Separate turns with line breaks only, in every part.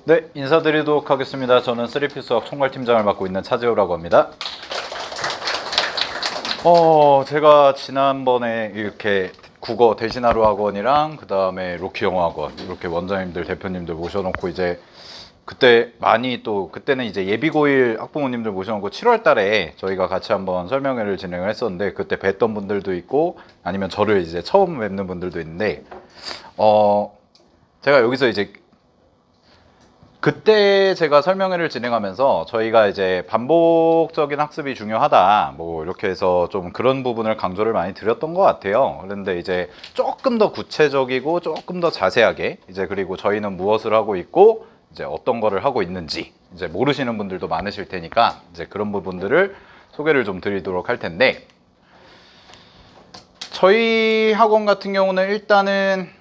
네, 인사드리도록 하겠습니다. 저는 3P 수학 총괄팀장을 맡고 있는 차재호라고 합니다. 제가 지난번에 이렇게 국어 대신하루 학원이랑 그 다음에 로키 영어 학원 이렇게 원장님들 대표님들 모셔놓고 이제 그때 많이 또 그때는 이제 예비고1 학부모님들 모셔놓고 7월 달에 저희가 같이 한번 설명회를 진행을 했었는데 그때 뵀던 분들도 있고 아니면 저를 이제 처음 뵙는 분들도 있는데 제가 여기서 이제 그때 제가 설명회를 진행하면서 저희가 이제 반복적인 학습이 중요하다 뭐 이렇게 해서 좀 그런 부분을 강조를 많이 드렸던 것 같아요. 그런데 이제 조금 더 구체적이고 조금 더 자세하게 이제 그리고 저희는 무엇을 하고 있고 이제 어떤 거를 하고 있는지 이제 모르시는 분들도 많으실 테니까 이제 그런 부분들을 소개를 좀 드리도록 할 텐데 저희 학원 같은 경우는 일단은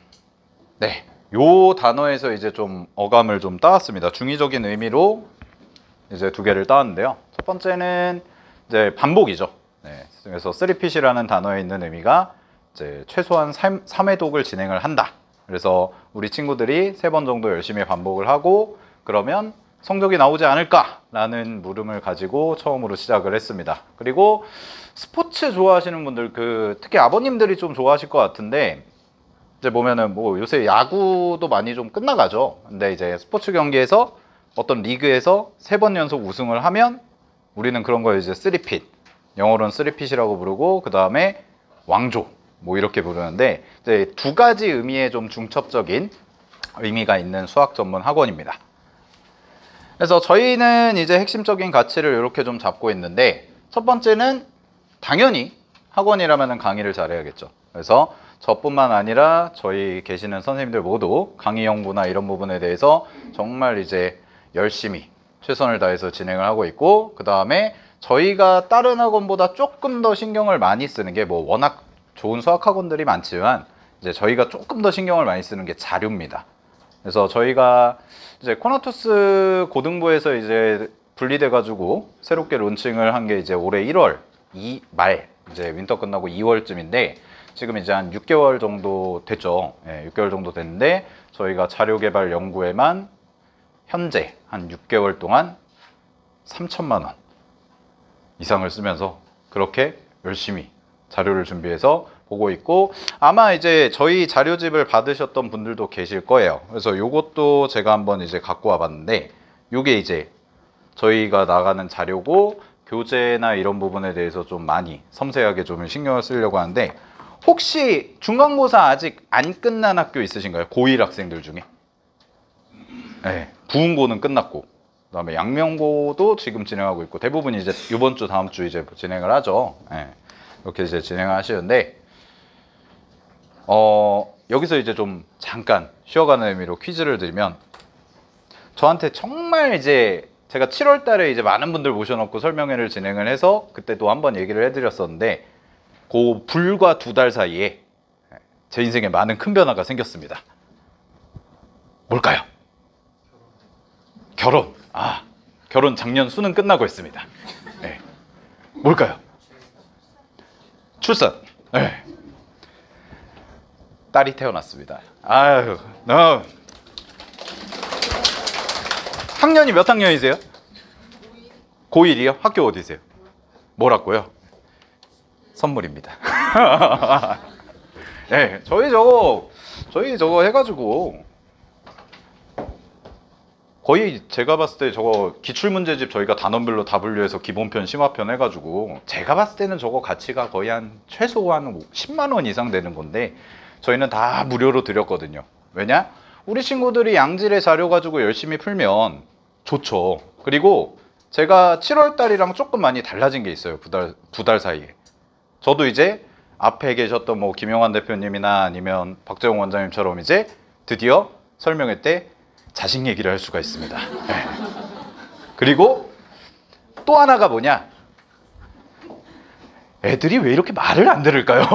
요 단어에서 이제 좀 어감을 좀 따왔습니다. 중의적인 의미로 이제 두 개를 따왔는데요. 첫 번째는 이제 반복이죠. 그래서 3핏이라는 단어에 있는 의미가 이제 최소한 3회독을 진행을 한다. 그래서 우리 친구들이 3번 정도 열심히 반복을 하고 그러면 성적이 나오지 않을까라는 물음을 가지고 처음으로 시작을 했습니다. 그리고 스포츠 좋아하시는 분들 특히 아버님들이 좀 좋아하실 것 같은데 이제 보면은 뭐 요새 야구도 많이 좀 끝나가죠. 근데 이제 스포츠 경기에서 어떤 리그에서 3번 연속 우승을 하면 우리는 그런 거 이제 3핏, 영어로는 3핏이라고 부르고 그 다음에 왕조 뭐 이렇게 부르는데 이제 두 가지 의미의 좀 중첩적인 의미가 있는 수학 전문 학원입니다. 그래서 저희는 이제 핵심적인 가치를 이렇게 좀 잡고 있는데 첫 번째는 당연히 학원이라면 강의를 잘해야겠죠. 그래서 저뿐만 아니라 저희 계시는 선생님들 모두 강의 연구나 이런 부분에 대해서 정말 이제 열심히 최선을 다해서 진행을 하고 있고 그 다음에 저희가 다른 학원보다 조금 더 신경을 많이 쓰는 게 뭐 워낙 좋은 수학 학원들이 많지만 이제 저희가 조금 더 신경을 많이 쓰는 게 자료입니다. 그래서 저희가 이제 코나투스 고등부에서 이제 분리돼 가지고 새롭게 론칭을 한 게 이제 올해 1월 말 이제 윈터 끝나고 2월쯤인데 지금 이제 한 6개월 정도 됐죠. 6개월 정도 됐는데 저희가 자료 개발 연구에만 현재 한 6개월 동안 3천만 원 이상을 쓰면서 그렇게 열심히 자료를 준비해서 보고 있고 아마 이제 저희 자료집을 받으셨던 분들도 계실 거예요. 그래서 요것도 제가 한번 이제 갖고 와봤는데 요게 이제 저희가 나가는 자료고 교재나 이런 부분에 대해서 좀 많이 섬세하게 좀 신경을 쓰려고 하는데 혹시 중간고사 아직 안 끝난 학교 있으신가요? 고1 학생들 중에? 네, 부흥고는 끝났고 그 다음에 양명고도 지금 진행하고 있고 대부분 이제 이번 주 다음 주 이제 진행을 하죠. 이렇게 이제 진행을 하시는데 여기서 이제 좀 잠깐 쉬어가는 의미로 퀴즈를 드리면 저한테 정말 이제 제가 7월 달에 이제 많은 분들 모셔놓고 설명회를 진행을 해서 그때도 한번 얘기를 해드렸었는데 그 불과 2달 사이에 제 인생에 많은 큰 변화가 생겼습니다. 뭘까요? 결혼. 결혼 작년 수능 끝나고 했습니다. 뭘까요? 출산. 딸이 태어났습니다. 학년이 몇 학년이세요? 고1이요? 학교 어디세요? 뭐라고요? 선물입니다. 저희 저거 해가지고 거의 제가 봤을 때 저거 기출문제집 저희가 단원별로 다 분류해서 기본편, 심화편 해가지고 제가 봤을 때는 저거 가치가 거의 한 최소한 10만 원 이상 되는 건데 저희는 다 무료로 드렸거든요. 왜냐? 우리 친구들이 양질의 자료 가지고 열심히 풀면 좋죠. 그리고 제가 7월 달이랑 조금 많이 달라진 게 있어요. 두 달 사이에. 저도 이제 앞에 계셨던 뭐 김영환 대표님이나 아니면 박재홍 원장님처럼 이제 드디어 설명회 때 자식 얘기를 할 수가 있습니다. 그리고 또 하나가 뭐냐? 애들이 왜 이렇게 말을 안 들을까요?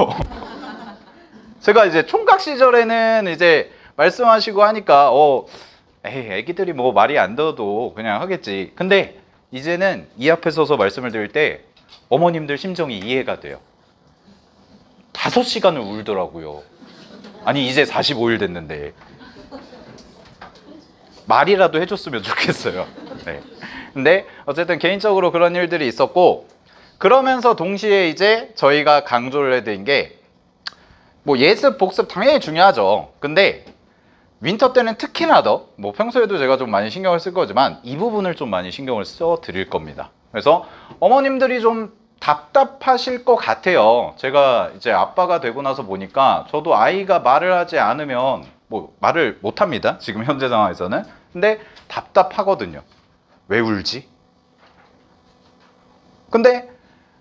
제가 이제 총각 시절에는 이제 말씀하시고 하니까 애기들이 뭐 말이 안 들어도 그냥 하겠지. 근데 이제는 이 앞에 서서 말씀을 드릴 때 어머님들 심정이 이해가 돼요. 5시간을 울더라고요. 아니 이제 45일 됐는데 말이라도 해줬으면 좋겠어요. 네. 근데 어쨌든 개인적으로 그런 일들이 있었고, 그러면서 동시에 이제 저희가 강조를 해드린 게, 뭐 예습, 복습 당연히 중요하죠. 근데 윈터 때는 특히나 더, 뭐 평소에도 제가 좀 많이 신경을 쓸 거지만 이 부분을 좀 많이 신경을 써 드릴 겁니다. 그래서 어머님들이 좀 답답하실 것 같아요. 제가 이제 아빠가 되고 나서 보니까 저도 아이가 말을 하지 않으면 뭐 말을 못 합니다. 지금 현재 상황에서는. 근데 답답하거든요. 왜 울지? 근데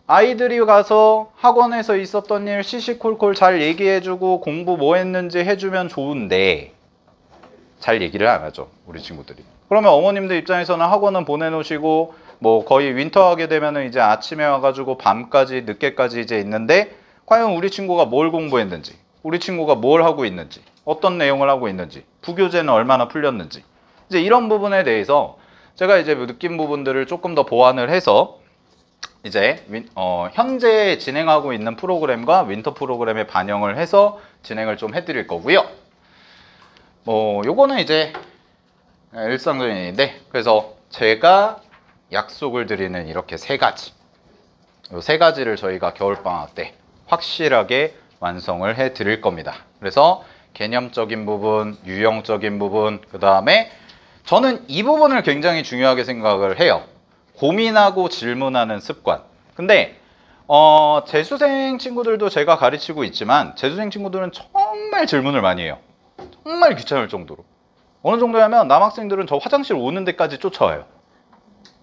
아이들이 가서 학원에서 있었던 일 시시콜콜 잘 얘기해주고 공부 뭐 했는지 해주면 좋은데 잘 얘기를 안 하죠, 우리 친구들이. 그러면 어머님들 입장에서는 학원은 보내놓으시고 뭐 거의 윈터 하게 되면은 이제 아침에 와가지고 밤까지 늦게까지 이제 있는데, 과연 우리 친구가 뭘 공부했는지, 우리 친구가 뭘 하고 있는지, 어떤 내용을 하고 있는지, 부교재는 얼마나 풀렸는지, 이제 이런 부분에 대해서 제가 이제 느낀 부분들을 조금 더 보완을 해서 이제 현재 진행하고 있는 프로그램과 윈터 프로그램에 반영을 해서 진행을 좀 해드릴 거고요. 요거는 이제 일상적인 일인데, 그래서 제가 약속을 드리는 이렇게 세 가지, 이 세 가지를 저희가 겨울방학 때 확실하게 완성을 해 드릴 겁니다. 그래서 개념적인 부분, 유형적인 부분, 그 다음에 저는 이 부분을 굉장히 중요하게 생각을 해요. 고민하고 질문하는 습관. 근데 재수생 친구들도 제가 가르치고 있지만 재수생 친구들은 정말 질문을 많이 해요. 정말 귀찮을 정도로. 어느 정도냐면 남학생들은 저 화장실 오는 데까지 쫓아와요.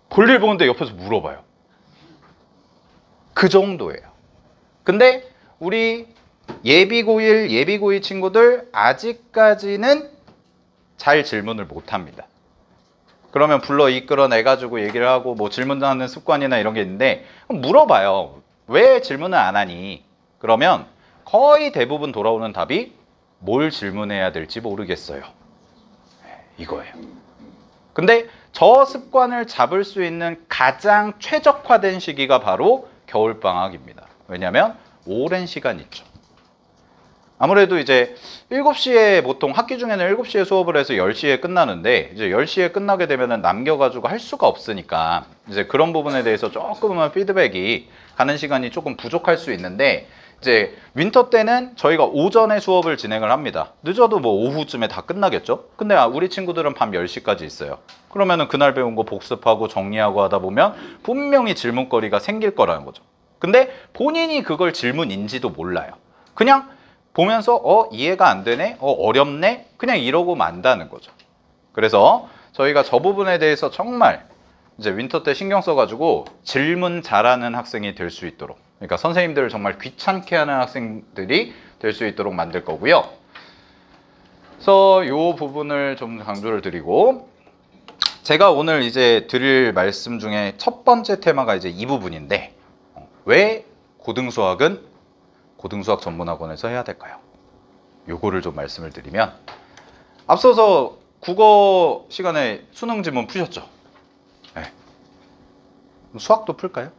볼일 보는데 옆에서 물어봐요. 그 정도예요. 근데 우리 예비고1, 예비고2 친구들 아직까지는 잘 질문을 못합니다. 그러면 불러 이끌어내가지고 얘기를 하고 뭐 질문하는 습관이나 이런 게 있는데, 물어봐요. 왜 질문을 안 하니? 그러면 거의 대부분 돌아오는 답이 뭘 질문해야 될지 모르겠어요. 이거예요. 근데 저 습관을 잡을 수 있는 가장 최적화된 시기가 바로 겨울방학입니다. 왜냐하면 오랜 시간 있죠. 아무래도 이제 7시에 보통 학기 중에는 7시에 수업을 해서 10시에 끝나는데, 이제 10시에 끝나게 되면은 남겨가지고 할 수가 없으니까 이제 그런 부분에 대해서 조금은 피드백이 가는 시간이 조금 부족할 수 있는데, 이제 윈터 때는 저희가 오전에 수업을 진행을 합니다. 늦어도 뭐 오후쯤에 다 끝나겠죠? 근데 우리 친구들은 밤 10시까지 있어요. 그러면은 그날 배운 거 복습하고 정리하고 하다 보면 분명히 질문거리가 생길 거라는 거죠. 근데 본인이 그걸 질문인지도 몰라요. 그냥 보면서 이해가 안 되네? 어렵네? 그냥 이러고 만다는 거죠. 그래서 저희가 저 부분에 대해서 정말 이제 윈터 때 신경 써가지고 질문 잘하는 학생이 될 수 있도록, 그러니까 선생님들을 정말 귀찮게 하는 학생들이 될 수 있도록 만들 거고요. 그래서 이 부분을 좀 강조를 드리고, 제가 오늘 이제 드릴 말씀 중에 첫 번째 테마가 이제 이 부분인데, 왜 고등수학은 고등수학 전문학원에서 해야 될까요? 요거를 좀 말씀을 드리면, 앞서서 국어 시간에 수능 지문 푸셨죠? 네. 수학도 풀까요?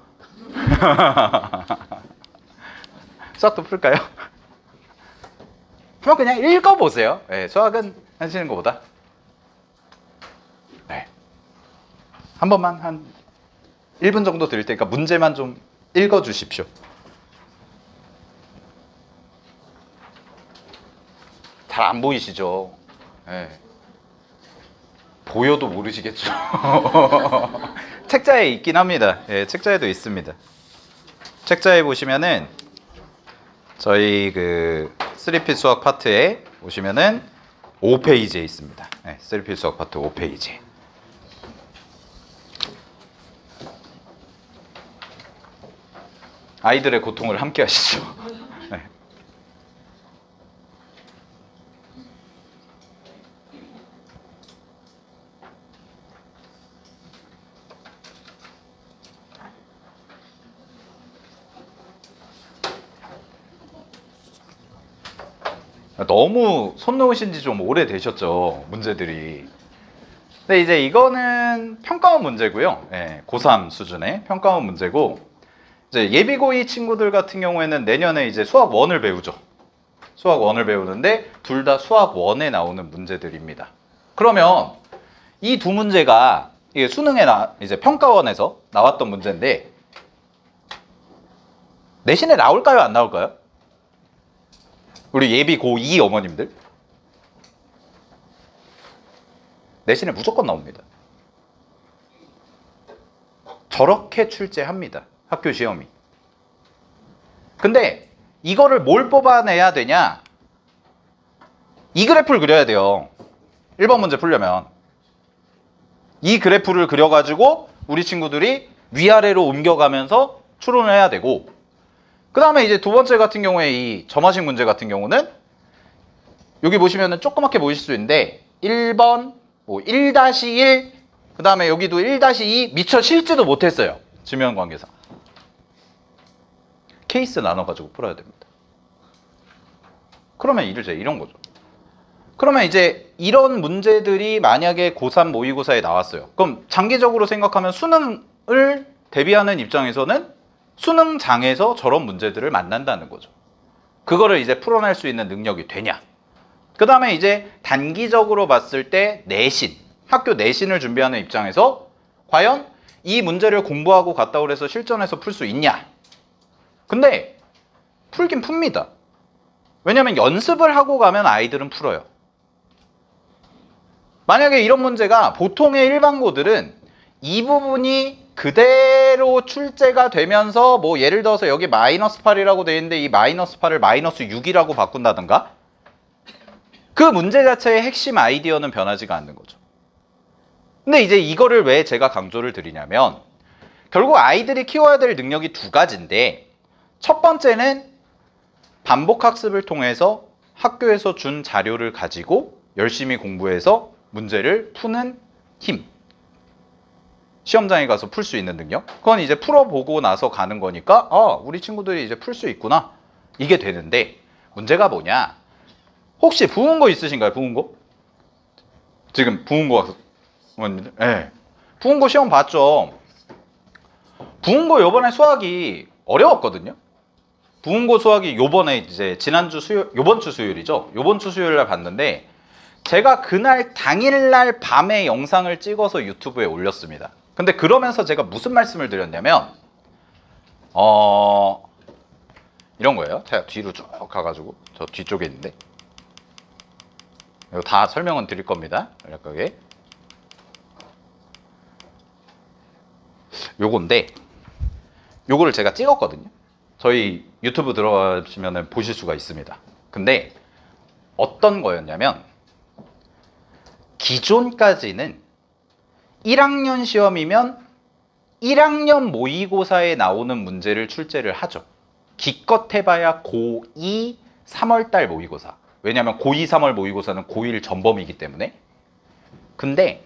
수학도 풀까요? 그럼 그냥 읽어보세요. 네, 수학은 하시는 것보다. 네. 한 번만 한 1분 정도 드릴 테니까 문제만 좀 읽어주십시오. 잘 안 보이시죠? 네. 보여도 모르시겠죠? 책자에 있긴 합니다. 예, 책자에도 있습니다. 책자에 보시면은 저희 그 3P 수학 파트에 보시면은 5페이지에 있습니다. 네, 3P 수학 파트 5페이지. 아이들의 고통을 함께 하시죠. 네. 너무 손 놓으신 지 좀 오래되셨죠, 문제들이. 근데 이제 이거는 평가원 문제고요. 네, 고3 수준의 평가원 문제고, 이제 예비고2 친구들 같은 경우에는 내년에 이제 수학 1을 배우죠. 수학 1을 배우는데 둘 다 수학 1에 나오는 문제들입니다. 그러면 이 두 문제가 이게 수능에 이제 평가원에서 나왔던 문제인데 내신에 나올까요? 안 나올까요? 우리 예비 고2 어머님들 내신에 무조건 나옵니다. 저렇게 출제합니다. 학교 시험이. 근데 이거를 뭘 뽑아내야 되냐? 이 그래프를 그려야 돼요. 1번 문제 풀려면. 이 그래프를 그려가지고 우리 친구들이 위아래로 옮겨가면서 추론을 해야 되고, 그 다음에 이제 두 번째 같은 경우에 이 점화식 문제 같은 경우는 여기 보시면은 조그맣게 보이실 수 있는데 1번 뭐 1-1, 그 다음에 여기도 1-2 미처 실지도 못했어요. 지면관계상. 케이스 나눠가지고 풀어야 됩니다. 그러면 이런 거죠. 그러면 이제 이런 문제들이 만약에 고3 모의고사에 나왔어요. 그럼 장기적으로 생각하면 수능을 대비하는 입장에서는 수능장에서 저런 문제들을 만난다는 거죠. 그거를 이제 풀어낼 수 있는 능력이 되냐. 그 다음에 이제 단기적으로 봤을 때 내신, 학교 내신을 준비하는 입장에서 과연 이 문제를 공부하고 갔다 오래서 실전에서 풀 수 있냐. 근데 풀긴 풉니다. 왜냐면 연습을 하고 가면 아이들은 풀어요. 만약에 이런 문제가 보통의 일반고들은 이 부분이 그대로 출제가 되면서 뭐 예를 들어서 여기 -8이라고 되어 있는데 이 -8을 -6이라고 바꾼다든가 그 문제 자체의 핵심 아이디어는 변하지가 않는 거죠. 근데 이제 이거를 왜 제가 강조를 드리냐면 결국 아이들이 키워야 될 능력이 두 가지인데 첫 번째는 반복학습을 통해서 학교에서 준 자료를 가지고 열심히 공부해서 문제를 푸는 힘. 시험장에 가서 풀 수 있는 능력. 그건 이제 풀어보고 나서 가는 거니까 우리 친구들이 이제 풀 수 있구나. 이게 되는데 문제가 뭐냐. 혹시 부은 거 있으신가요? 부은 거? 지금 부은 거 네. 부은 거 시험 봤죠? 부은 거 요번에 수학이 어려웠거든요. 부은 거 수학이 요번에 이제 지난주 수요일, 요번 주 수요일이죠. 요번 주 수요일 날 봤는데 제가 그날 당일날 밤에 영상을 찍어서 유튜브에 올렸습니다. 근데 그러면서 제가 무슨 말씀을 드렸냐면 이런 거예요. 제가 뒤로 쭉 가가지고 저 뒤쪽에 있는데 이거 다 설명은 드릴 겁니다. 간략하게 요건데 요거를 제가 찍었거든요. 저희 유튜브 들어가시면 보실 수가 있습니다. 근데 어떤 거였냐면 기존까지는 1학년 시험이면 1학년 모의고사에 나오는 문제를 출제를 하죠. 기껏 해봐야 고2 3월달 모의고사. 왜냐하면 고2 3월 모의고사는 고1 전범이기 때문에. 근데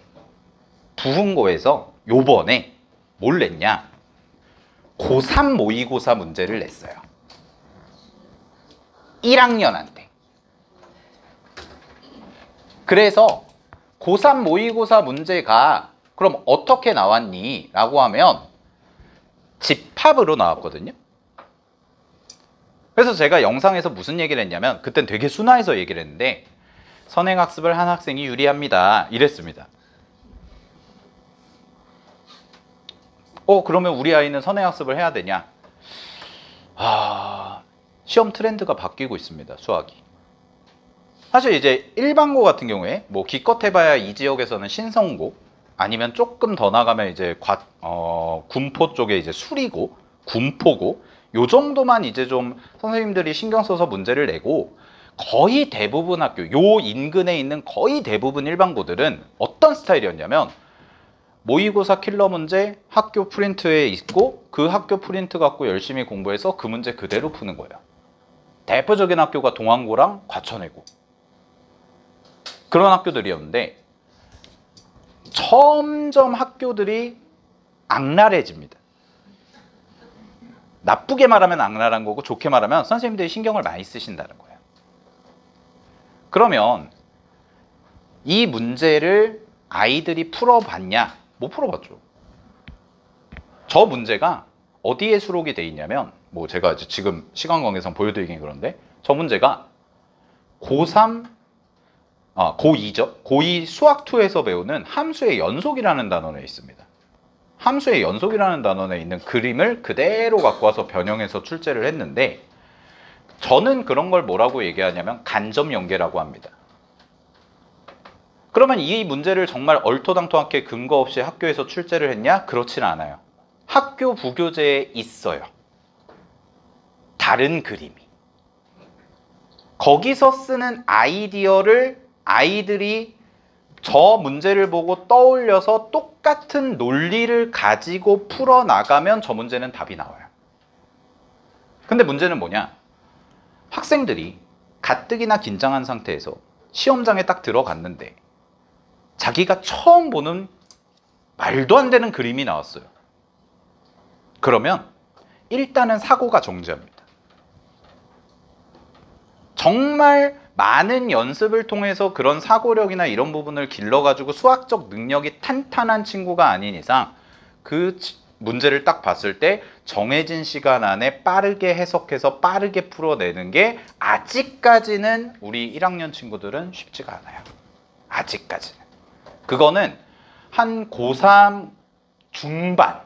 부흥고에서 요번에 뭘 냈냐. 고3 모의고사 문제를 냈어요. 1학년한테. 그래서 고3 모의고사 문제가 그럼 어떻게 나왔니? 라고 하면 집합으로 나왔거든요. 그래서 제가 영상에서 무슨 얘기를 했냐면 그땐 되게 순화해서 얘기를 했는데 선행학습을 한 학생이 유리합니다. 이랬습니다. 그러면 우리 아이는 선행학습을 해야 되냐? 시험 트렌드가 바뀌고 있습니다. 수학이. 사실 이제 일반고 같은 경우에 뭐 기껏 해봐야 이 지역에서는 신성고 아니면 조금 더 나가면 이제 군포 쪽에 이제 수리고 군포고 요 정도만 이제 좀 선생님들이 신경 써서 문제를 내고 거의 대부분 학교 요 인근에 있는 거의 대부분 일반고들은 어떤 스타일이었냐면 모의고사 킬러 문제 학교 프린트에 있고 그 학교 프린트 갖고 열심히 공부해서 그 문제 그대로 푸는 거예요. 대표적인 학교가 동안고랑 과천외고 그런 학교들이었는데 점점 학교들이 악랄해집니다. 나쁘게 말하면 악랄한 거고 좋게 말하면 선생님들이 신경을 많이 쓰신다는 거예요. 그러면 이 문제를 아이들이 풀어봤냐? 못 풀어봤죠. 저 문제가 어디에 수록이 돼 있냐면 뭐 제가 지금 시간 관계상 보여드리긴 그런데 저 문제가 고3 고2죠. 고2 수학2에서 배우는 함수의 연속이라는 단원에 있습니다. 함수의 연속이라는 단원에 있는 그림을 그대로 갖고 와서 변형해서 출제를 했는데, 저는 그런 걸 뭐라고 얘기하냐면 간접 연계라고 합니다. 그러면 이 문제를 정말 얼토당토하게 근거 없이 학교에서 출제를 했냐? 그렇진 않아요. 학교 부교재에 있어요. 다른 그림이. 거기서 쓰는 아이디어를 아이들이 저 문제를 보고 떠올려서 똑같은 논리를 가지고 풀어나가면 저 문제는 답이 나와요. 근데 문제는 뭐냐? 학생들이 가뜩이나 긴장한 상태에서 시험장에 딱 들어갔는데 자기가 처음 보는 말도 안 되는 그림이 나왔어요. 그러면 일단은 사고가 정지합니다. 정말 많은 연습을 통해서 그런 사고력이나 이런 부분을 길러가지고 수학적 능력이 탄탄한 친구가 아닌 이상 그 문제를 딱 봤을 때 정해진 시간 안에 빠르게 해석해서 빠르게 풀어내는 게 아직까지는 우리 1학년 친구들은 쉽지가 않아요. 아직까지는. 그거는 한 고3 중반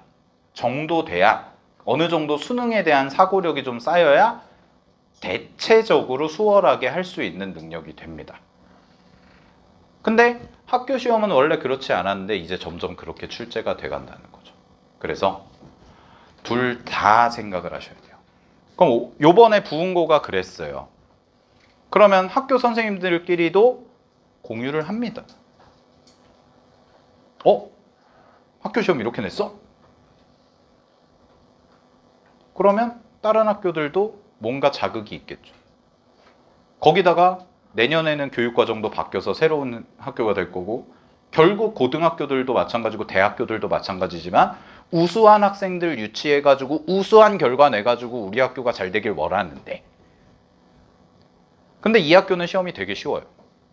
정도 돼야 어느 정도 수능에 대한 사고력이 좀 쌓여야 대체적으로 수월하게 할 수 있는 능력이 됩니다. 근데 학교 시험은 원래 그렇지 않았는데 이제 점점 그렇게 출제가 돼간다는 거죠. 그래서 둘 다 생각을 하셔야 돼요. 그럼 요번에 부은고가 그랬어요. 그러면 학교 선생님들끼리도 공유를 합니다. 학교 시험 이렇게 냈어? 그러면 다른 학교들도 뭔가 자극이 있겠죠. 거기다가 내년에는 교육과정도 바뀌어서 새로운 학교가 될 거고, 결국 고등학교들도 마찬가지고 대학교들도 마찬가지지만 우수한 학생들 유치해가지고 우수한 결과 내가지고 우리 학교가 잘 되길 원하는데, 근데 이 학교는 시험이 되게 쉬워요.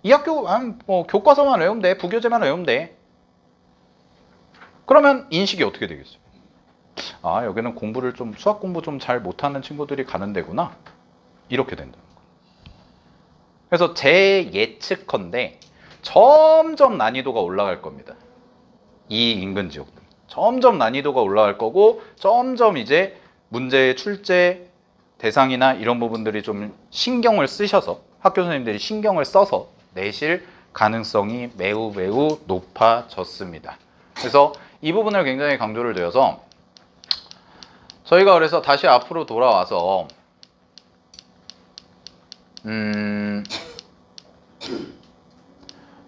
이 학교 뭐 교과서만 외우면 돼, 부교재만 외우면 돼. 그러면 인식이 어떻게 되겠어요? 아, 여기는 공부를 좀 수학 공부 좀 잘 못하는 친구들이 가는 데구나, 이렇게 된다는 거예요. 그래서 제 예측컨대 점점 난이도가 올라갈 겁니다. 이 인근 지역들 점점 난이도가 올라갈 거고, 점점 이제 문제의 출제 대상이나 이런 부분들이 좀 신경을 쓰셔서 학교 선생님들이 신경을 써서 내실 가능성이 매우 매우 높아졌습니다. 그래서 이 부분을 굉장히 강조를 드려서 저희가 그래서 다시 앞으로 돌아와서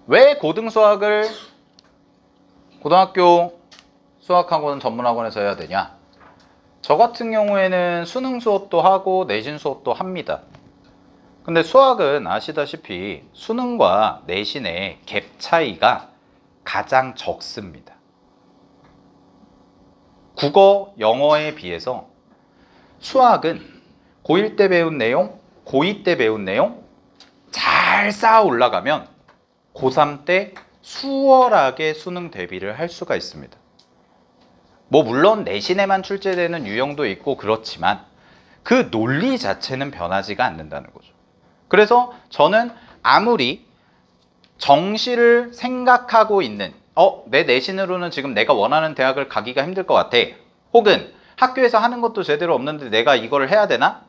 왜 고등수학을 고등학교 수학학원 전문학원에서 해야 되냐? 저 같은 경우에는 수능 수업도 하고 내신 수업도 합니다. 근데 수학은 아시다시피 수능과 내신의 갭 차이가 가장 적습니다. 국어, 영어에 비해서 수학은 고1 때 배운 내용, 고2 때 배운 내용 잘 쌓아 올라가면 고3 때 수월하게 수능 대비를 할 수가 있습니다. 뭐 물론 내신에만 출제되는 유형도 있고 그렇지만 그 논리 자체는 변하지가 않는다는 거죠. 그래서 저는 아무리 정시를 생각하고 있는 내 내신으로는 지금 내가 원하는 대학을 가기가 힘들 것 같아, 혹은 학교에서 하는 것도 제대로 없는데 내가 이걸 해야 되나?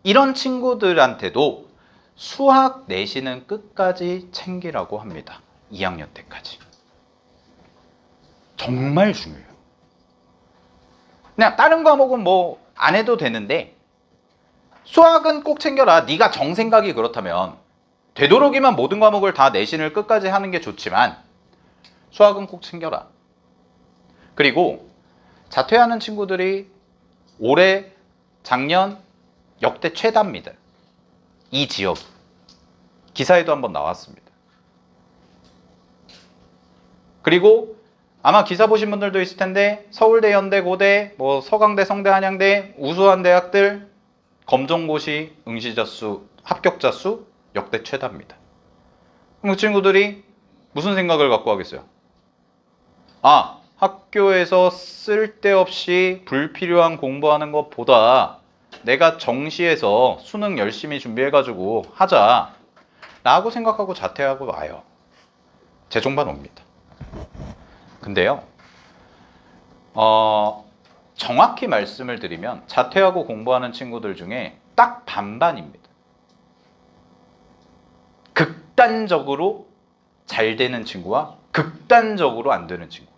이런 친구들한테도 수학 내신은 끝까지 챙기라고 합니다. 2학년 때까지. 정말 중요해요. 그냥 다른 과목은 뭐 안 해도 되는데 수학은 꼭 챙겨라. 네가 정생각이 그렇다면 되도록이면 모든 과목을 다 내신을 끝까지 하는 게 좋지만 수학은 꼭 챙겨라. 그리고 자퇴하는 친구들이 올해, 작년 역대 최다입니다. 이 지역. 기사에도 한번 나왔습니다. 그리고 아마 기사 보신 분들도 있을 텐데 서울대, 연대, 고대, 뭐 서강대, 성대, 한양대 우수한 대학들 검정고시 응시자 수, 합격자 수 역대 최다입니다. 그럼 그 친구들이 무슨 생각을 갖고 하겠어요? 학교에서 쓸데없이 불필요한 공부하는 것보다 내가 정시에서 수능 열심히 준비해가지고 하자 라고 생각하고 자퇴하고 와요. 재종반 옵니다. 근데요, 정확히 말씀을 드리면 자퇴하고 공부하는 친구들 중에 딱 반반입니다. 극단적으로 잘 되는 친구와 극단적으로 안 되는 친구.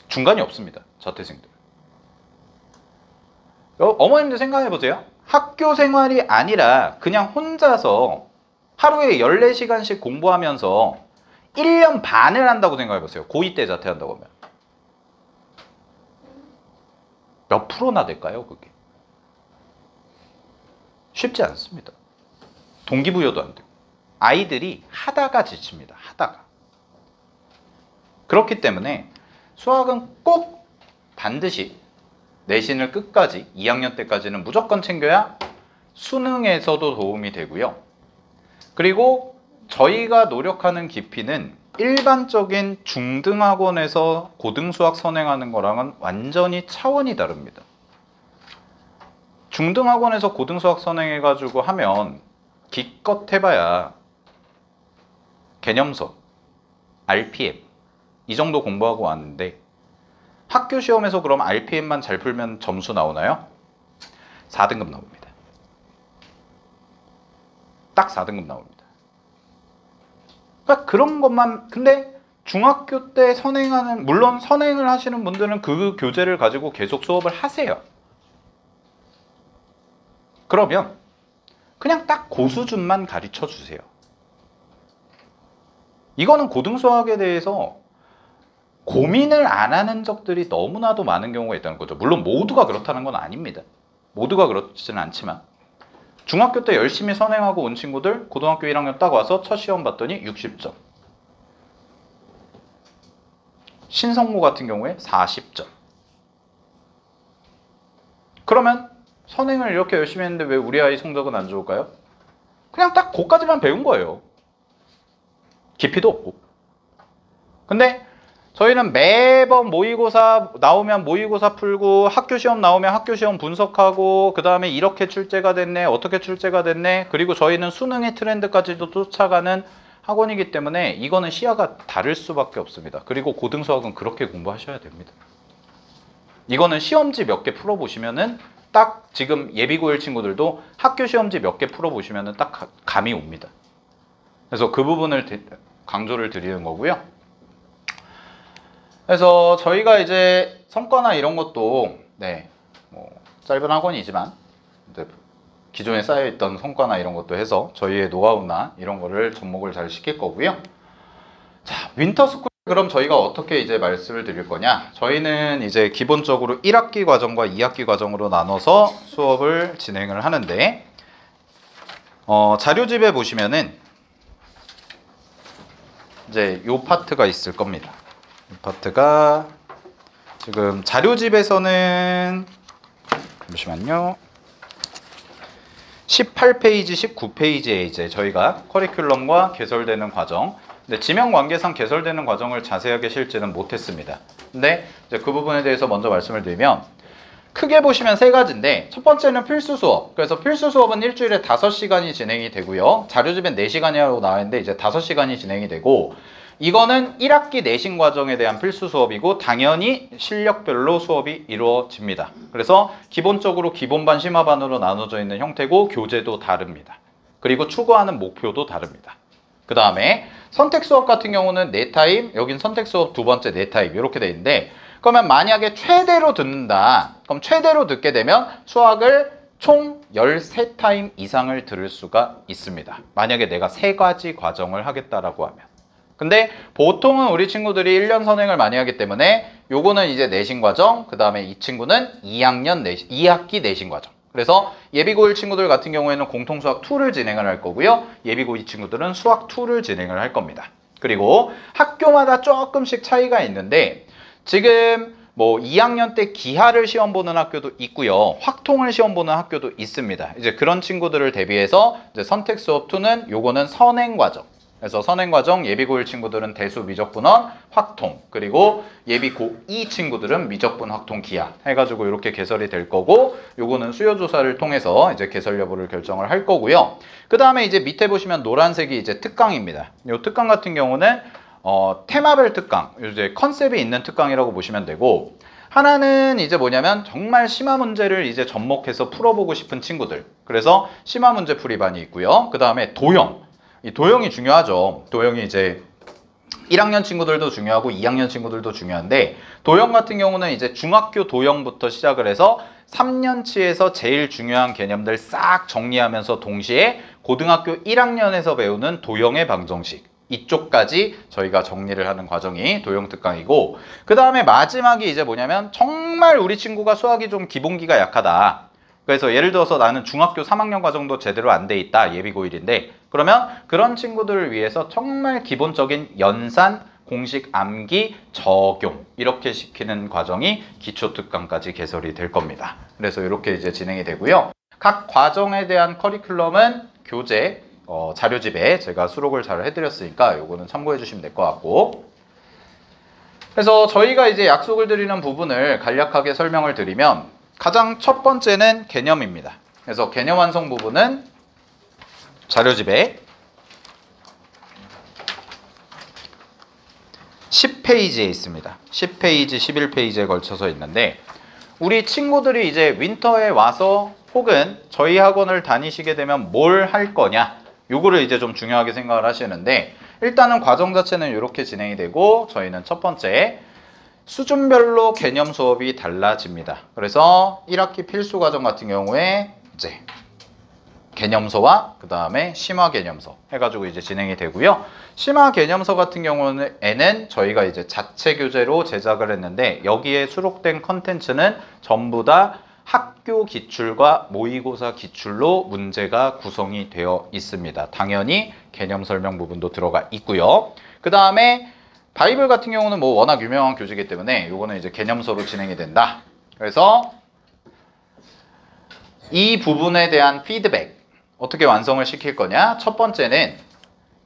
중간이 없습니다. 자퇴생들. 어머님들 생각해 보세요. 학교 생활이 아니라 그냥 혼자서 하루에 14시간씩 공부하면서 1년 반을 한다고 생각해 보세요. 고2 때 자퇴한다고 하면. 몇 프로나 될까요, 그게? 쉽지 않습니다. 동기부여도 안 되고. 아이들이 하다가 지칩니다. 하다가. 그렇기 때문에 수학은 꼭 반드시 내신을 끝까지 2학년 때까지는 무조건 챙겨야 수능에서도 도움이 되고요. 그리고 저희가 노력하는 깊이는 일반적인 중등학원에서 고등수학 선행하는 거랑은 완전히 차원이 다릅니다. 중등학원에서 고등수학 선행해가지고 하면 기껏 해봐야 개념서, RPM 이 정도 공부하고 왔는데 학교 시험에서 그럼 RPM만 잘 풀면 점수 나오나요? 4등급 나옵니다. 딱 4등급 나옵니다. 그러니까 그런 것만, 근데 중학교 때 선행하는, 물론 선행을 하시는 분들은 그 교재를 가지고 계속 수업을 하세요. 그러면 그냥 딱 그 수준만 가르쳐 주세요. 이거는 고등수학에 대해서 고민을 안 하는 적들이 너무나도 많은 경우가 있다는 거죠. 물론 모두가 그렇다는 건 아닙니다. 모두가 그렇지는 않지만 중학교 때 열심히 선행하고 온 친구들 고등학교 1학년 딱 와서 첫 시험 봤더니 60점. 신성모 같은 경우에 40점. 그러면 선행을 이렇게 열심히 했는데 왜 우리 아이 성적은 안 좋을까요? 그냥 딱 그거까지만 배운 거예요. 깊이도 없고. 근데 저희는 매번 모의고사 나오면 모의고사 풀고 학교 시험 나오면 학교 시험 분석하고 그 다음에 이렇게 출제가 됐네, 어떻게 출제가 됐네, 그리고 저희는 수능의 트렌드까지도 쫓아가는 학원이기 때문에 이거는 시야가 다를 수밖에 없습니다. 그리고 고등수학은 그렇게 공부하셔야 됩니다. 이거는 시험지 몇 개 풀어보시면은 딱 지금 예비고1 친구들도 학교 시험지 몇 개 풀어보시면은 딱 감이 옵니다. 그래서 그 부분을 강조를 드리는 거고요. 그래서 저희가 이제 성과나 이런 것도 뭐 짧은 학원이지만 이제 기존에 쌓여있던 성과나 이런 것도 해서 저희의 노하우나 이런 거를 접목을 잘 시킬 거고요. 자, 윈터스쿨 그럼 저희가 어떻게 이제 말씀을 드릴 거냐? 저희는 이제 기본적으로 1학기 과정과 2학기 과정으로 나눠서 수업을 진행을 하는데 자료집에 보시면은 이제 요 파트가 있을 겁니다. 이 파트가 지금 자료집에서는 잠시만요. 18페이지, 19페이지에 이제 저희가 커리큘럼과 개설되는 과정, 근데 지명관계상 개설되는 과정을 자세하게 실지는 못했습니다. 근데 이제 그 부분에 대해서 먼저 말씀을 드리면 크게 보시면 세 가지인데 첫 번째는 필수 수업. 그래서 필수 수업은 일주일에 5시간이 진행이 되고요. 자료집엔 4시간이라고 나와 있는데 이제 5시간이 진행이 되고 이거는 1학기 내신 과정에 대한 필수 수업이고 당연히 실력별로 수업이 이루어집니다. 그래서 기본적으로 기본반, 심화반으로 나눠져 있는 형태고 교재도 다릅니다. 그리고 추구하는 목표도 다릅니다. 그 다음에 선택 수업 같은 경우는 4타임, 여긴 선택 수업 두 번째 4타임 이렇게 돼 있는데 그러면 만약에 최대로 듣는다. 그럼 최대로 듣게 되면 수학을 총 13타임 이상을 들을 수가 있습니다. 만약에 내가 3가지 과정을 하겠다라고 하면. 근데 보통은 우리 친구들이 1년 선행을 많이 하기 때문에 요거는 이제 내신 과정, 그 다음에 이 친구는 2학기 내신 과정. 그래서 예비고1 친구들 같은 경우에는 공통수학 2를 진행을 할 거고요. 예비고2 친구들은 수학 2를 진행을 할 겁니다. 그리고 학교마다 조금씩 차이가 있는데 지금 뭐 2학년 때 기하를 시험 보는 학교도 있고요. 확통을 시험 보는 학교도 있습니다. 이제 그런 친구들을 대비해서 이제 선택 수업 2는 요거는 선행 과정. 그래서 선행과정 예비 고1 친구들은 대수 미적분원 확통, 그리고 예비 고2 친구들은 미적분 확통 기하 해가지고 이렇게 개설이 될 거고, 요거는 수요 조사를 통해서 이제 개설 여부를 결정을 할 거고요. 그 다음에 이제 밑에 보시면 노란색이 이제 특강입니다. 요 특강 같은 경우는 테마별 특강, 이제 컨셉이 있는 특강이라고 보시면 되고, 하나는 이제 뭐냐면 정말 심화 문제를 이제 접목해서 풀어보고 싶은 친구들, 그래서 심화 문제 풀이반이 있고요. 그 다음에 도형, 이 도형이 중요하죠. 도형이 이제 1학년 친구들도 중요하고 2학년 친구들도 중요한데, 도형 같은 경우는 이제 중학교 도형부터 시작을 해서 3년치에서 제일 중요한 개념들 싹 정리하면서 동시에 고등학교 1학년에서 배우는 도형의 방정식, 이쪽까지 저희가 정리를 하는 과정이 도형 특강이고, 그 다음에 마지막이 이제 뭐냐면 정말 우리 친구가 수학이 좀 기본기가 약하다. 그래서 예를 들어서 나는 중학교 3학년 과정도 제대로 안 돼 있다. 예비 고1인데 그러면 그런 친구들을 위해서 정말 기본적인 연산, 공식 암기, 적용 이렇게 시키는 과정이 기초 특강까지 개설이 될 겁니다. 그래서 이렇게 이제 진행이 되고요. 각 과정에 대한 커리큘럼은 교재 자료집에 제가 수록을 잘 해드렸으니까 요거는 참고해 주시면 될 것 같고, 그래서 저희가 이제 약속을 드리는 부분을 간략하게 설명을 드리면, 가장 첫 번째는 개념입니다. 그래서 개념 완성 부분은 자료집에 10페이지에 있습니다. 10페이지, 11페이지에 걸쳐서 있는데, 우리 친구들이 이제 윈터에 와서 혹은 저희 학원을 다니시게 되면 뭘 할 거냐, 요거를 이제 좀 중요하게 생각을 하시는데, 일단은 과정 자체는 이렇게 진행이 되고, 저희는 첫 번째 수준별로 개념 수업이 달라집니다. 그래서 1학기 필수 과정 같은 경우에 이제 개념서와 그 다음에 심화 개념서 해가지고 이제 진행이 되고요. 심화 개념서 같은 경우에는 저희가 이제 자체 교재로 제작을 했는데, 여기에 수록된 컨텐츠는 전부 다 학교 기출과 모의고사 기출로 문제가 구성이 되어 있습니다. 당연히 개념 설명 부분도 들어가 있고요. 그 다음에 바이블 같은 경우는 뭐 워낙 유명한 교재이기 때문에 요거는 이제 개념서로 진행이 된다. 그래서 이 부분에 대한 피드백 어떻게 완성을 시킬 거냐? 첫 번째는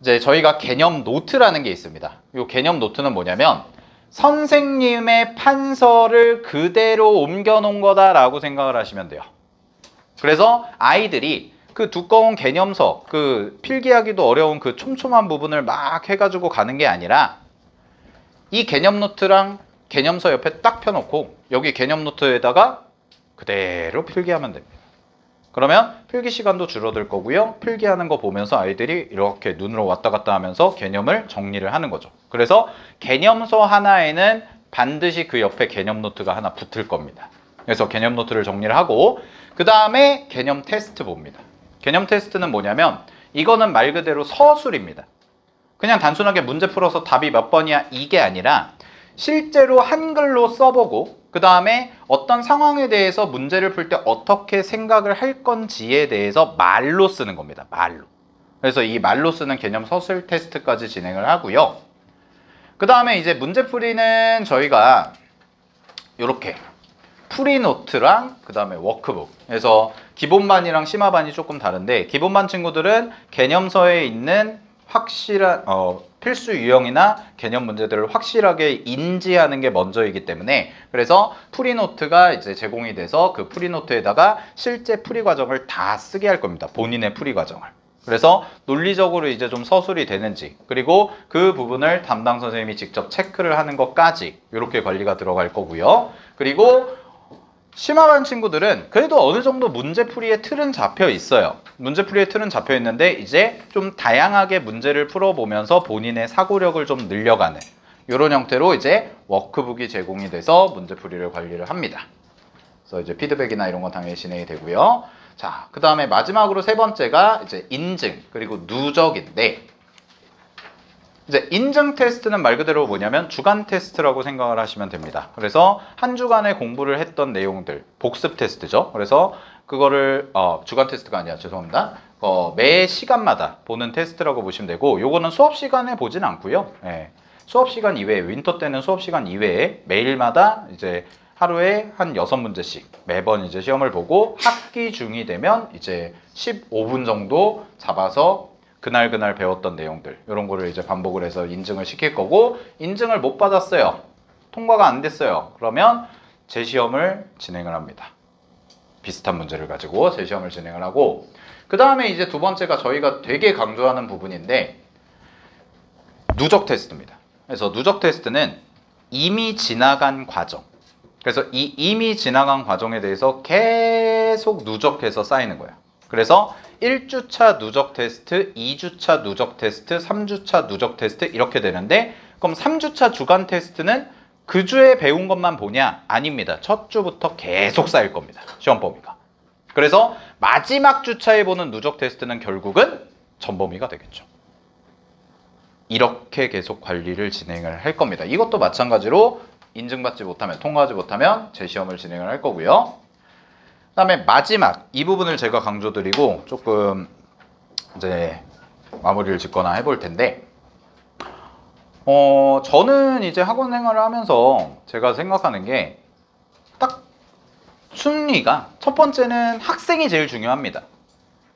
이제 저희가 개념 노트라는 게 있습니다. 이 개념 노트는 뭐냐면 선생님의 판서를 그대로 옮겨 놓은 거다라고 생각을 하시면 돼요. 그래서 아이들이 그 두꺼운 개념서, 그 필기하기도 어려운 그 촘촘한 부분을 막 해가지고 가는 게 아니라, 이 개념 노트랑 개념서 옆에 딱 펴놓고 여기 개념 노트에다가 그대로 필기하면 됩니다. 그러면 필기 시간도 줄어들 거고요. 필기하는 거 보면서 아이들이 이렇게 눈으로 왔다 갔다 하면서 개념을 정리를 하는 거죠. 그래서 개념서 하나에는 반드시 그 옆에 개념 노트가 하나 붙을 겁니다. 그래서 개념 노트를 정리를 하고, 그 다음에 개념 테스트 봅니다. 개념 테스트는 뭐냐면 이거는 말 그대로 서술입니다. 그냥 단순하게 문제 풀어서 답이 몇 번이야 이게 아니라 실제로 한글로 써보고, 그 다음에 어떤 상황에 대해서 문제를 풀 때 어떻게 생각을 할 건지에 대해서 말로 쓰는 겁니다. 말로. 그래서 이 말로 쓰는 개념 서술 테스트까지 진행을 하고요. 그 다음에 이제 문제풀이는 저희가 이렇게 풀이노트랑 그 다음에 워크북, 그래서 기본반이랑 심화반이 조금 다른데, 기본반 친구들은 개념서에 있는 확실한 필수 유형이나 개념 문제들을 확실하게 인지하는 게 먼저이기 때문에, 그래서 풀이노트가 이제 제공이 돼서 그 풀이노트에다가 실제 풀이 과정을 다 쓰게 할 겁니다. 본인의 풀이 과정을. 그래서 논리적으로 이제 좀 서술이 되는지, 그리고 그 부분을 담당 선생님이 직접 체크를 하는 것까지 이렇게 관리가 들어갈 거고요. 그리고 심화반 친구들은 그래도 어느 정도 문제풀이의 틀은 잡혀 있어요. 문제풀이의 틀은 잡혀 있는데 이제 좀 다양하게 문제를 풀어보면서 본인의 사고력을 좀 늘려가는 이런 형태로 이제 워크북이 제공이 돼서 문제풀이를 관리를 합니다. 그래서 이제 피드백이나 이런 건 당연히 진행이 되고요. 자, 그 다음에 마지막으로 세 번째가 이제 인증 그리고 누적인데, 이제 인증 테스트는 말 그대로 뭐냐면 주간 테스트라고 생각을 하시면 됩니다. 그래서 한 주간에 공부를 했던 내용들, 복습 테스트죠. 그래서 그거를 주간 테스트가 아니라 죄송합니다. 매 시간마다 보는 테스트라고 보시면 되고, 요거는 수업 시간에 보진 않고요. 예. 수업 시간 이외에, 윈터 때는 수업 시간 이외에 매일마다 이제 하루에 한 6문제씩 매번 이제 시험을 보고, 학기 중이 되면 이제 15분 정도 잡아서 그날 배웠던 내용들 이런 거를 이제 반복을 해서 인증을 시킬 거고, 인증을 못 받았어요. 통과가 안 됐어요. 그러면 재시험을 진행을 합니다. 비슷한 문제를 가지고 재시험을 진행을 하고, 그 다음에 이제 두 번째가 저희가 되게 강조하는 부분인데 누적 테스트입니다. 그래서 누적 테스트는 이미 지나간 과정, 그래서 이 이미 지나간 과정에 대해서 계속 누적해서 쌓이는 거예요. 그래서 1주차 누적 테스트, 2주차 누적 테스트, 3주차 누적 테스트 이렇게 되는데, 그럼 3주차 주간 테스트는 그 주에 배운 것만 보냐? 아닙니다. 첫 주부터 계속 쌓일 겁니다. 시험 범위가. 그래서 마지막 주차에 보는 누적 테스트는 결국은 전 범위가 되겠죠. 이렇게 계속 관리를 진행을 할 겁니다. 이것도 마찬가지로 인증받지 못하면, 통과하지 못하면 재시험을 진행을 할 거고요. 그 다음에 마지막 이 부분을 제가 강조드리고 조금 이제 마무리를 짓거나 해볼 텐데, 저는 이제 학원 생활을 하면서 제가 생각하는 게 딱 순위가, 첫 번째는 학생이 제일 중요합니다.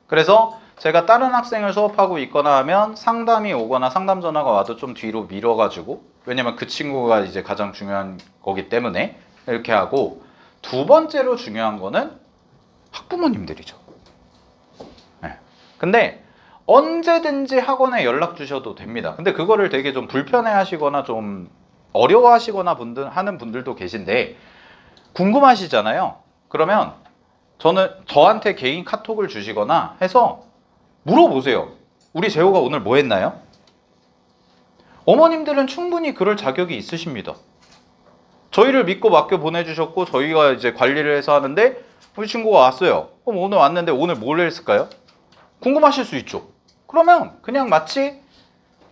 그래서 제가 다른 학생을 수업하고 있거나 하면 상담이 오거나 상담 전화가 와도 좀 뒤로 밀어가지고, 왜냐면 그 친구가 이제 가장 중요한 거기 때문에 이렇게 하고, 두 번째로 중요한 거는 학부모님들이죠. 네. 근데 언제든지 학원에 연락 주셔도 됩니다. 근데 그거를 되게 좀 불편해 하시거나 좀 어려워 하시거나 하는 분들도 계신데, 궁금하시잖아요. 그러면 저한테 개인 카톡을 주시거나 해서 물어보세요. 우리 재호가 오늘 뭐 했나요? 어머님들은 충분히 그럴 자격이 있으십니다. 저희를 믿고 맡겨 보내주셨고 저희가 이제 관리를 해서 하는데, 우리 친구가 왔어요. 그럼 오늘 왔는데 오늘 뭘 했을까요? 궁금하실 수 있죠. 그러면 그냥 마치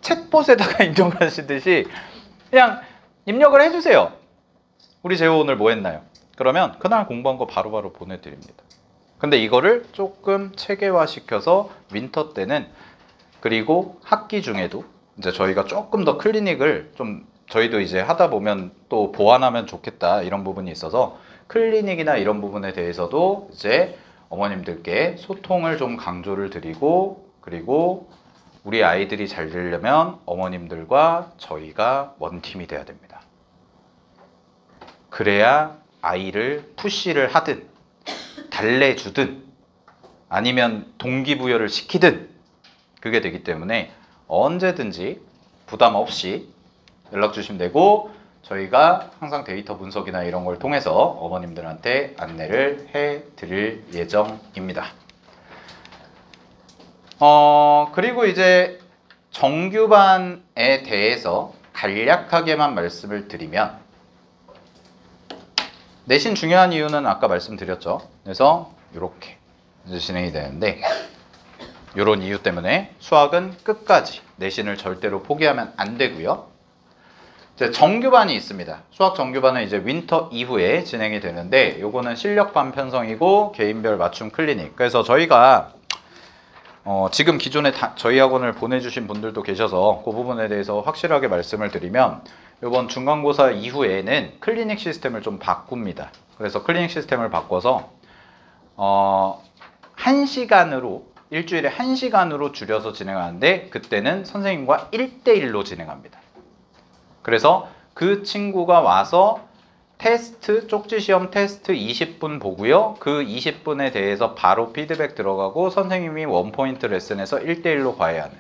챗봇에다가 입력하시듯이 그냥 입력을 해주세요. 우리 재호 오늘 뭐 했나요? 그러면 그날 공부한 거 바로바로 보내드립니다. 근데 이거를 조금 체계화시켜서 윈터 때는, 그리고 학기 중에도 이제 저희가 조금 더 클리닉을 좀, 저희도 이제 하다 보면 또 보완하면 좋겠다 이런 부분이 있어서 클리닉이나 이런 부분에 대해서도 이제 어머님들께 소통을 좀 강조를 드리고, 그리고 우리 아이들이 잘 되려면 어머님들과 저희가 원팀이 돼야 됩니다. 그래야 아이를 푸시를 하든 달래주든 아니면 동기부여를 시키든 그게 되기 때문에 언제든지 부담 없이 연락 주시면 되고, 저희가 항상 데이터 분석이나 이런 걸 통해서 어머님들한테 안내를 해 드릴 예정입니다. 그리고 이제 정규반에 대해서 간략하게만 말씀을 드리면, 내신 중요한 이유는 아까 말씀드렸죠. 그래서 이렇게 이제 진행이 되는데, 이런 이유 때문에 수학은 끝까지, 내신을 절대로 포기하면 안 되고요. 이제 정규반이 있습니다. 수학 정규반은 이제 윈터 이후에 진행이 되는데, 요거는 실력반 편성이고 개인별 맞춤 클리닉. 그래서 저희가 지금 기존에 저희 학원을 보내주신 분들도 계셔서 그 부분에 대해서 확실하게 말씀을 드리면, 이번 중간고사 이후에는 클리닉 시스템을 좀 바꿉니다. 그래서 클리닉 시스템을 바꿔서 1시간으로, 일주일에 1시간으로 줄여서 진행하는데, 그때는 선생님과 1대1로 진행합니다. 그래서 그 친구가 와서 테스트, 쪽지시험 테스트 20분 보고요. 그 20분에 대해서 바로 피드백 들어가고 선생님이 원포인트 레슨에서 1대1로 과외하는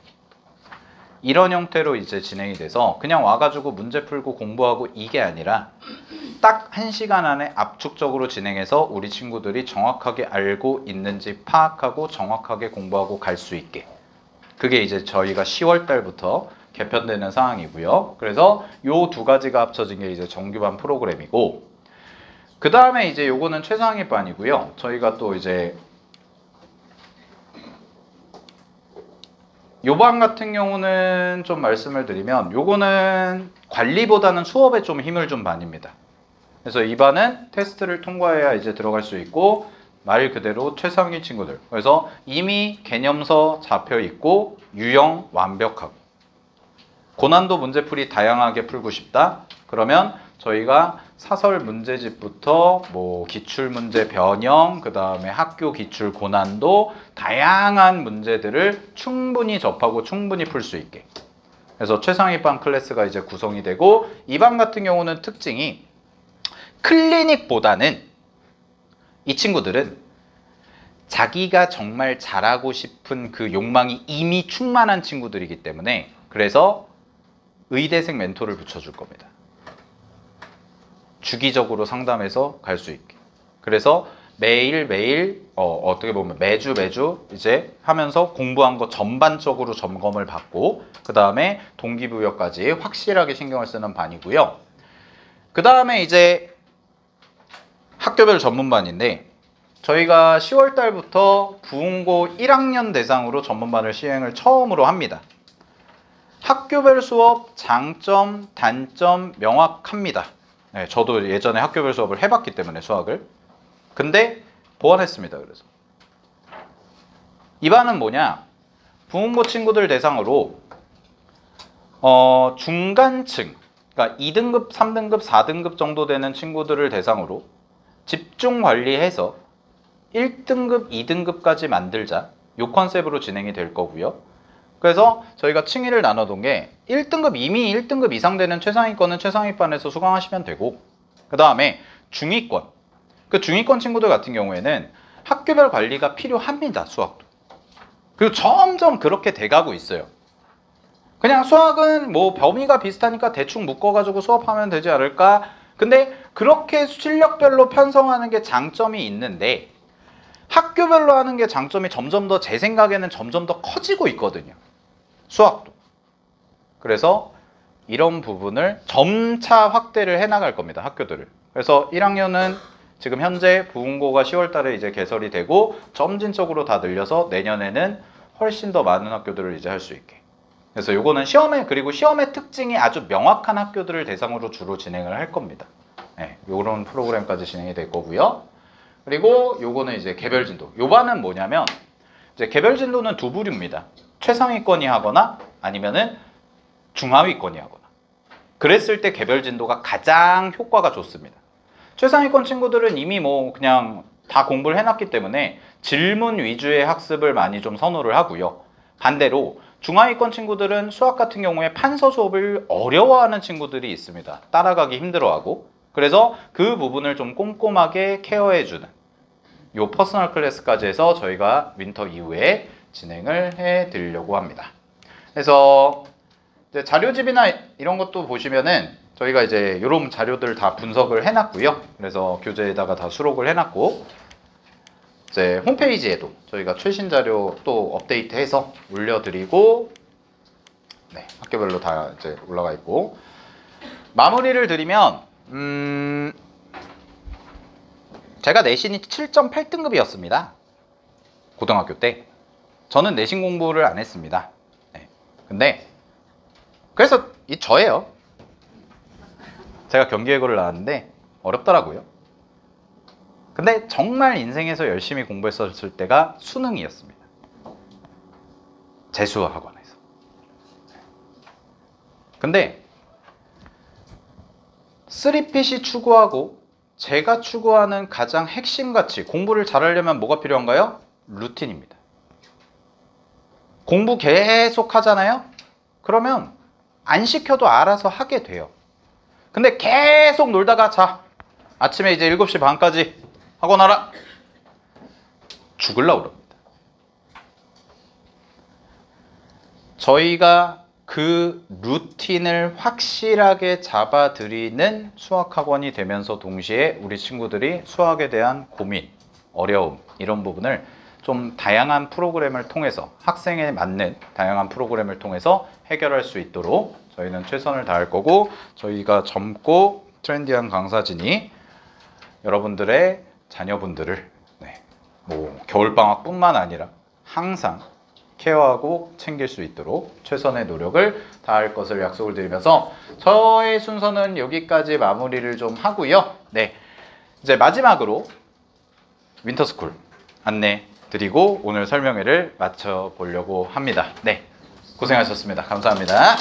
이런 형태로 이제 진행이 돼서, 그냥 와가지고 문제 풀고 공부하고 이게 아니라 딱 1시간 안에 압축적으로 진행해서 우리 친구들이 정확하게 알고 있는지 파악하고 정확하게 공부하고 갈 수 있게, 그게 이제 저희가 10월 달부터 개편되는 상황이고요. 그래서 요 두 가지가 합쳐진 게 이제 정규반 프로그램이고, 그 다음에 이제 요거는 최상위 반이고요. 저희가 또 이제 요 반 같은 경우는 좀 말씀을 드리면, 요거는 관리보다는 수업에 좀 힘을 준 반입니다. 그래서 이 반은 테스트를 통과해야 이제 들어갈 수 있고, 말 그대로 최상위 친구들. 그래서 이미 개념서 잡혀 있고 유형 완벽하고, 고난도 문제풀이 다양하게 풀고 싶다? 그러면 저희가 사설 문제집부터 뭐 기출문제 변형, 그 다음에 학교 기출 고난도, 다양한 문제들을 충분히 접하고 충분히 풀 수 있게. 그래서 최상위반 클래스가 이제 구성이 되고, 이 반 같은 경우는 특징이 클리닉보다는 이 친구들은 자기가 정말 잘하고 싶은 그 욕망이 이미 충만한 친구들이기 때문에, 그래서 의대생 멘토를 붙여줄 겁니다. 주기적으로 상담해서 갈 수 있게. 그래서 매일매일 어떻게 보면 매주 이제 하면서 공부한 거 전반적으로 점검을 받고, 그 다음에 동기부여까지 확실하게 신경을 쓰는 반이고요. 그 다음에 이제 학교별 전문반인데, 저희가 10월 달부터 부흥고 1학년 대상으로 전문반을 시행을 처음으로 합니다. 학교별 수업 장점, 단점 명확합니다. 네, 저도 예전에 학교별 수업을 해봤기 때문에 수학을. 근데 보완했습니다. 그래서 이 반은 뭐냐? 부흥고 친구들 대상으로 중간층, 그러니까 2등급, 3등급, 4등급 정도 되는 친구들을 대상으로 집중 관리해서 1등급, 2등급까지 만들자, 이 컨셉으로 진행이 될 거고요. 그래서 저희가 층위를 나눠둔 게 1등급, 이미 1등급 이상 되는 최상위권은 최상위반에서 수강하시면 되고, 그 다음에 중위권, 그 중위권 친구들 같은 경우에는 학교별 관리가 필요합니다. 수학도. 그리고 점점 그렇게 돼가고 있어요. 그냥 수학은 뭐 범위가 비슷하니까 대충 묶어가지고 수업하면 되지 않을까? 근데 그렇게 실력별로 편성하는 게 장점이 있는데, 학교별로 하는 게 장점이 점점 더, 제 생각에는 점점 더 커지고 있거든요. 수학도. 그래서 이런 부분을 점차 확대를 해나갈 겁니다. 학교들을. 그래서 1학년은 지금 현재 부흥고가 10월 달에 이제 개설이 되고, 점진적으로 다 늘려서 내년에는 훨씬 더 많은 학교들을 이제 할 수 있게. 그래서 요거는 시험에, 그리고 시험의 특징이 아주 명확한 학교들을 대상으로 주로 진행을 할 겁니다. 네, 요런 프로그램까지 진행이 될 거고요. 그리고 요거는 이제 개별 진도. 요 반은 뭐냐면, 이제 개별 진도는 두 부류입니다. 최상위권이 하거나 아니면은 중하위권이 하거나. 그랬을 때 개별 진도가 가장 효과가 좋습니다. 최상위권 친구들은 이미 뭐 그냥 다 공부를 해놨기 때문에 질문 위주의 학습을 많이 좀 선호를 하고요. 반대로 중하위권 친구들은 수학 같은 경우에 판서 수업을 어려워하는 친구들이 있습니다. 따라가기 힘들어하고. 그래서 그 부분을 좀 꼼꼼하게 케어해주는 요 퍼스널 클래스까지 해서 저희가 윈터 이후에 진행을 해드리려고 합니다. 그래서 이제 자료집이나 이런 것도 보시면은 저희가 이제 이런 자료들 다 분석을 해놨고요. 그래서 교재에다가 다 수록을 해놨고, 이제 홈페이지에도 저희가 최신 자료 또 업데이트해서 올려드리고, 네, 학교별로 다 이제 올라가 있고, 마무리를 드리면 제가 내신이 7.8등급이었습니다. 고등학교 때. 저는 내신 공부를 안 했습니다. 네. 근데 그래서 저예요. 제가 경기외고를 나왔는데 어렵더라고요. 근데 정말 인생에서 열심히 공부했었을 때가 수능이었습니다. 재수학원에서. 근데 3핏이 추구하고 제가 추구하는 가장 핵심 가치, 공부를 잘하려면 뭐가 필요한가요? 루틴입니다. 공부 계속 하잖아요? 그러면 안 시켜도 알아서 하게 돼요. 근데 계속 놀다가, 자, 아침에 이제 7시 반까지 학원 와라! 죽으려고 그럽니다. 저희가 그 루틴을 확실하게 잡아드리는 수학학원이 되면서 동시에 우리 친구들이 수학에 대한 고민, 어려움, 이런 부분을 좀 다양한 프로그램을 통해서, 학생에 맞는 다양한 프로그램을 통해서 해결할 수 있도록 저희는 최선을 다할 거고, 저희가 젊고 트렌디한 강사진이 여러분들의 자녀분들을 뭐 겨울방학뿐만 아니라 항상 케어하고 챙길 수 있도록 최선의 노력을 다할 것을 약속을 드리면서 저의 순서는 여기까지 마무리를 좀 하고요. 네, 이제 마지막으로 윈터스쿨 안내 드리고 오늘 설명회를 마쳐 보려고 합니다. 네, 고생하셨습니다. 감사합니다.